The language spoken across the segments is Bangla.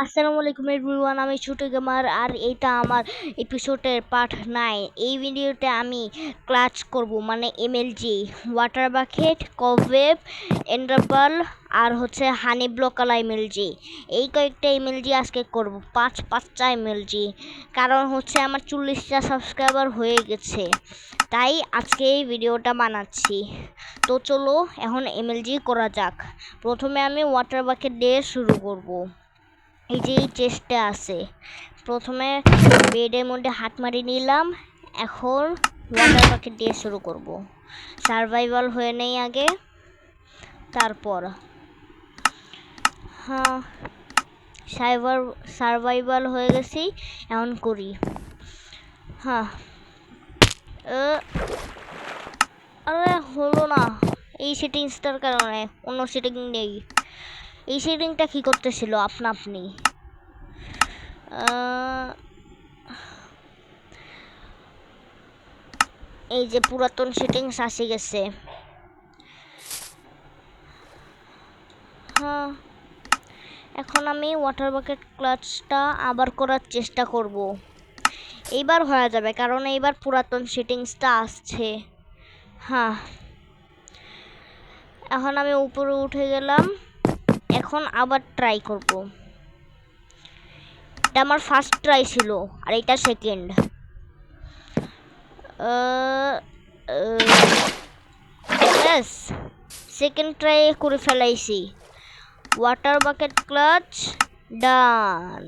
আসসালামু আলাইকুম এভরিওয়ান, আমি ছোট গেমার আর এটা আমার এপিসোডের পার্ট 9। এই ভিডিওতে আমি ক্লাচ করব, মানে এমএলজি, ওয়াটার বাকেট, কবওয়েব, এন্ডারপাল আর হানি ব্লকালা এমএলজি। এই কয়েকটা এমএলজি আজকে করব, পাঁচটা এমএলজি। কারণ আমার 40টা সাবস্ক্রাইবার হয়ে গেছে, তাই আজকে এই ভিডিওটা বানাচ্ছি। তো চলো এখন এমএলজি করা যাক। প্রথমে আমি ওয়াটার বাকেট দিয়ে শুরু করব। এই যে এই চেষ্টা আছে, প্রথমে বেডের মধ্যে হাত মারি নিলাম। এখন ওয়াটার বাকেট দিয়ে শুরু করব। সার্ভাইভাল হয়ে নেই আগে, তারপর হ্যাঁ সার্ভাইভাল হয়ে গেছি। এখন করি। হ্যাঁ আরে হলো না এই সেটিংসটার কারণে। অন্য সেটিং নেই। এই সেটিংটা কি করতেছিল আপনা আপনি। এই যে পুরাতন সেটিংস আসে গেছে। হ্যাঁ, এখন আমি ওয়াটার বাকেট ক্লাচটা আবার করার চেষ্টা করব। এইবার হয়ে যাবে, কারণ এইবার পুরাতন সেটিংসটা আসছে। হ্যাঁ, এখন আমি উপরে উঠে গেলাম। এখন আবার ট্রাই করব। এটা আমার ফার্স্ট ট্রাই ছিল আর এটা সেকেন্ড। সেকেন্ড ট্রাই করে ফেলাইছি। ওয়াটার বাকেট ক্লাচ ডান।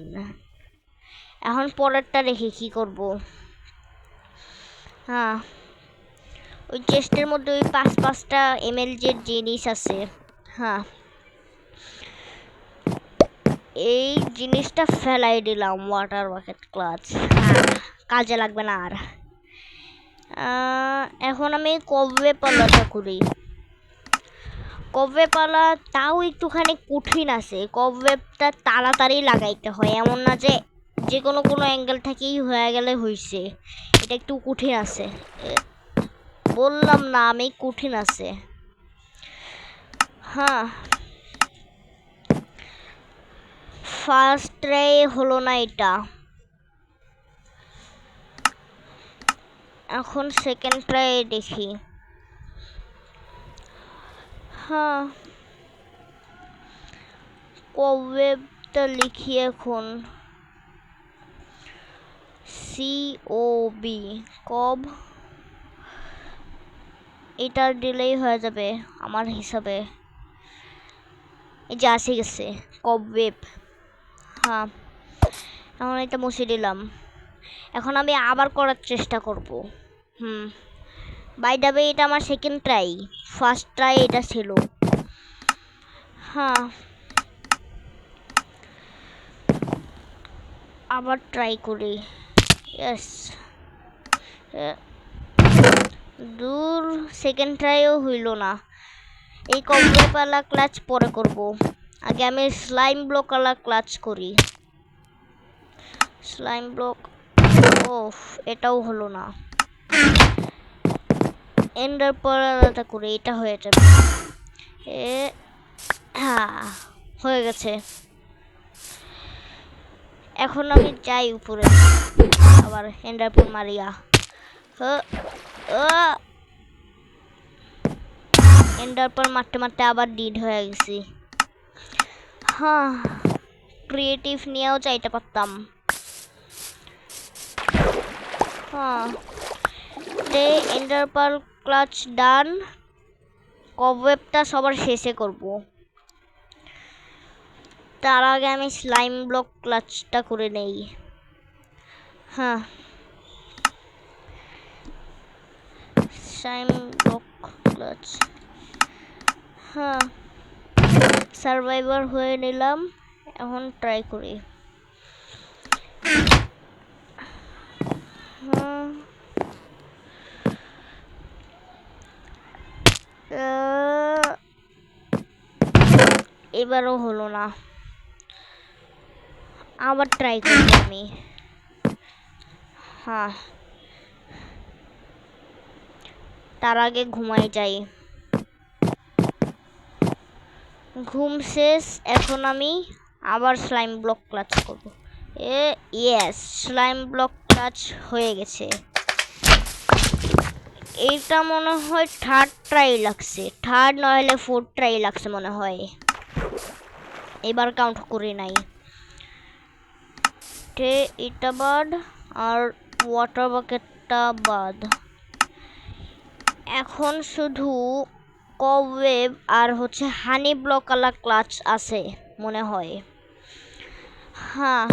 এখন পরেরটা রেখে কি করব। হ্যাঁ, ওই চেস্টের মধ্যে ওই পাঁচটা এমএলজির জিনিস আছে। হ্যাঁ, এই জিনিসটা ফেলাই দিলাম। ওয়াটার বাকেট ক্লাচ কাজে লাগবে না আর। এখন আমি কবে পালাটা করি। কবে পালা তাও একটুখানি কঠিন আছে। কবওয়েবটা তাড়াতাড়ি লাগাইতে হয়, এমন না যে যে কোনো অ্যাঙ্গেল থেকেই হয়ে গেলে হয়েছে। এটা একটু কঠিন আছে, বললাম না আমি, কঠিন আছে। হ্যাঁ, ফার্স্ট ট্রাই হলো না এটা। এখন সেকেন্ড ট্রাই দেখি। হ্যাঁ, কবওয়েবটা লিখি এখন COB কব। এটা দিলেই হয়ে যাবে আমার হিসাবে। এই যে আসে গেছে কবওয়েব। হ্যাঁ, এখন এটা মুছে দিলাম। এখন আমি আবার করার চেষ্টা করব। বাই দ্য ওয়ে, এটা আমার সেকেন্ড ট্রাই। ফার্স্ট ট্রাই এটা ছিল। হ্যাঁ, আবার ট্রাই করি। ইয়েস, দূর, সেকেন্ড ট্রাইও হইল না। এই কবওয়েবওয়ালা ক্লাচ পরে করব। আগে আমি স্লাইম ব্লকওয়ালা ক্লাচ করি। স্লাইম ব্লক, ওফ, এটাও হলো না। এন্ডার পার্লটা করে এটা হয়ে যাবে। হ্যাঁ, হয়ে গেছে। এখন আমি যাই উপরে, আবার এন্ডার পার্ল মারিয়া। এন্ডার পার্ল মারতে মারতে আবার ডিড হয়ে গেছি। হ্যাঁ, ক্রিয়েটিভ নিয়েও চাইতে পারতাম। হ্যাঁ, এন্ডার পার্ল ক্লাচ ডান। কবওয়েবটা সবার শেষে করব। তার আগে আমি স্লাইম ব্লক ক্লাচটা করে নেই। হ্যাঁ, স্লাইম ব্লক ক্লাচ। হ্যাঁ, সার্ভাইভার হয়ে নিলাম। এখন ট্রাই করি। এবারও হলো না। আবার ট্রাই করি আমি। হ্যাঁ, তার আগে ঘুমাই যাই। ঘুম শেষ। এখন আমি আবার স্লাইম ব্লক ক্লাচ করব। ইয়েস, স্লাইম ব্লক ক্লাচ হয়ে গেছে। এইটা মনে হয় থার্ড ট্রাই লাগছে, থার্ড নইলে ফোর্থ ট্রাই লাগছে মনে হয়, এবার কাউন্ট করে নাই। এটা বাদ আর ওয়াটার বাকেটটা বাদ। এখন শুধু কবওয়েব আর হচ্ছে হানি ব্লক আলা ক্লাচ আছে মনে হয়। হ্যাঁ,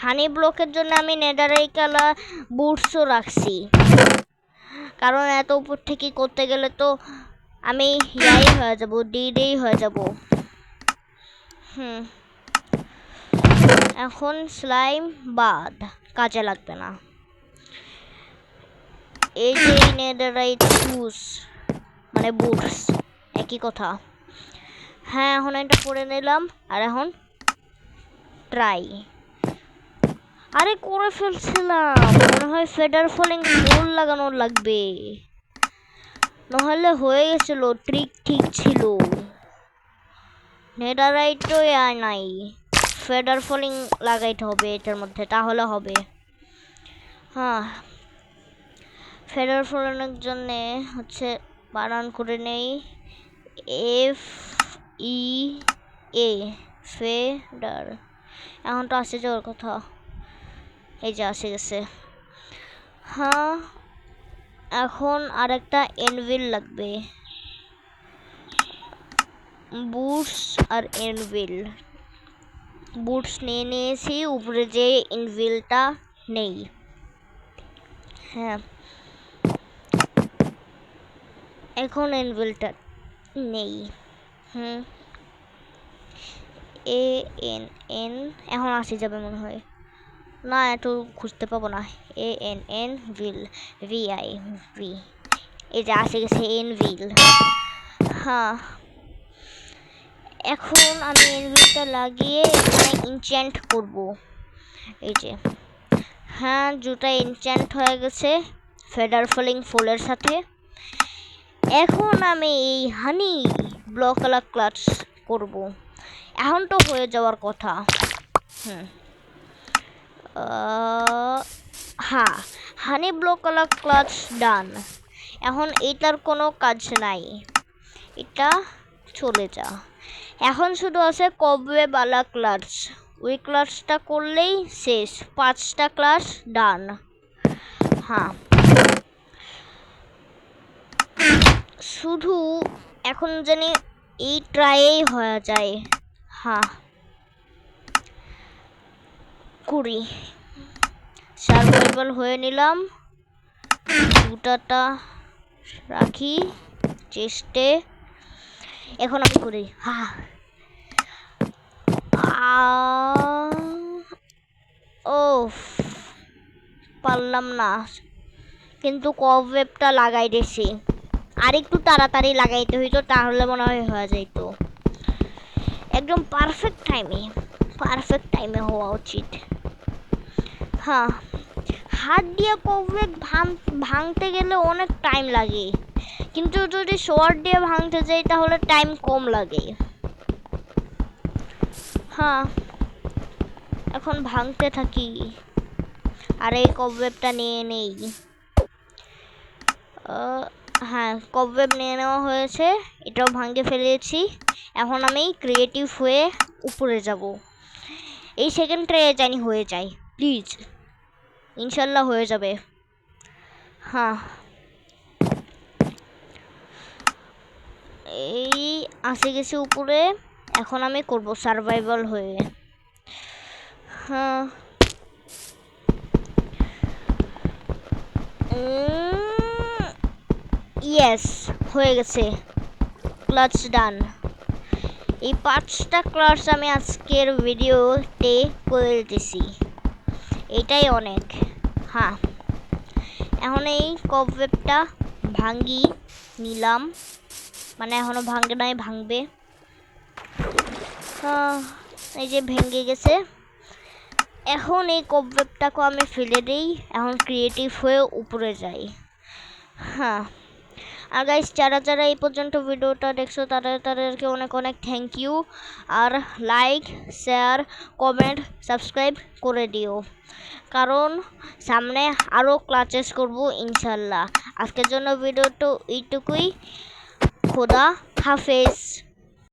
হানি ব্লকের জন্য আমি নেদারাইকালা বুটসও রাখছি, কারণ এত উপর থেকে করতে গেলে তো আমি ইয়াই হয়ে যাব, ডিডেই হয়ে যাব। এখন স্লাইম বাদ, কাজে লাগবে না। এই যে নেদারাইট শুজ মানে বুটস, একই কথা। হ্যাঁ, এখন এটা পরে নিলাম আর এখন ট্রাই। আরে করে ফেলছিলাম, মনে হয় ফেডার ফলিং ফুল লাগানো লাগবে, নহলে হয়ে গেছিল, ট্রিক ঠিক ছিল। নেদারাইটও আর নাই, ফেডার ফলিং লাগাইতে হবে এটার মধ্যে, তাহলে হবে। হ্যাঁ, ফেডার ফলিংয়ের জন্য হচ্ছে বানান করে নেই FEA, ফেডার। এখন তো আসে যাওয়ার কথা, এই যে আসে গেছে। হ্যাঁ, এখন আরেকটা এনভিল লাগবে, বুটস আর এনভিল। বুটস নিয়ে নিয়েছি, উপরে যে এনভিলটা নেই। হ্যাঁ, এখন এনভিলটা নেই। ANN এখন আসে যাবে মনে হয়, না একটু খুঁজতে পাবো না। ANN ভিল, VIV, এই যে আসে গেছে এনভিল। হ্যাঁ, এখন আমি এনভিলটা লাগিয়ে এখানে ইনচ্যান্ট করব, এই যে। হ্যাঁ, জুতা ইনচ্যান্ট হয়ে গেছে ফেডার ফলিং ফুলের সাথে। এখন আমি এই হানি ব্লক আলা ক্লাচ করব, এখন তো হয়ে যাওয়ার কথা। হ্যাঁ, হানি ব্লক আলা ক্লাচ ডান। এখন এইটার কোনো কাজ নাই, এটা চলে যা। এখন শুধু আছে কবওয়েব আলা ক্লাচ, ওই ক্লাচটা করলেই শেষ, 5টা ক্লাচ ডান। হ্যাঁ, শুধু এখন জানি এই ট্রাইয়েই হয়ে যায়। হ্যাঁ, করি, সার্ভাইভাল হয়ে নিলাম। জুতাটা রাখি চেস্টে, এখন আমি করি। হ্যাঁ, ও পারলাম না, কিন্তু কবওয়েবটা লাগাই দিয়েছি, আর একটু তাড়াতাড়ি লাগাইতে হইতো, তাহলে মনে হয় হয়ে যাইতো। একদম পারফেক্ট টাইমে হওয়া উচিত। হ্যাঁ, হাত দিয়ে কবওয়েব ভাঙতে গেলে অনেক টাইম লাগে, কিন্তু যদি শর্ট দিয়ে ভাঙতে যাই তাহলে টাইম কম লাগে। হ্যাঁ, এখন ভাঙতে থাকি, আর এই কবওয়েবটা নিয়ে নেই। হ্যাঁ, কবওয়েব নিয়ে নেওয়া হয়েছে, এটাও ভাঙে ফেলেছি। এখন আমি ক্রিয়েটিভ হয়ে উপরে যাব, এই সেকেন্ড ট্রাইয়ে জানি হয়ে যায়, প্লিজ, ইনশাল্লাহ হয়ে যাবে। হ্যাঁ, এই আসে গেছে উপরে, এখন আমি করব সার্ভাইভাল হয়ে। হ্যাঁ, ইয়েস, হয়ে গেছে, ক্লাচ ডান। এই 5টা ক্লাচ আমি আজকের ভিডিওতে করে দিতেছি, এটাই অনেক। হ্যাঁ, এখন এই কবওয়েবটা ভাঙি নিলাম, মানে এখনো ভাঙে নাই, ভাঙবে। এই যে ভেঙে গেছে। এখন এই কবওয়েবটাকে আমি ফেলে দিই, এখন ক্রিয়েটিভ হয়ে উপরে যাই। হ্যাঁ, আর গাইস যারা যারা এই পর্যন্ত ভিডিওটা দেখছো তাদেরকে অনেক অনেক থ্যাংক ইউ। আর লাইক, শেয়ার, কমেন্ট, সাবস্ক্রাইব করে দিও, কারণ সামনে আরও ক্লাচেস করব ইনশাল্লাহ। আজকের জন্য ভিডিওটা এইটুকুই। খোদা হাফেজ।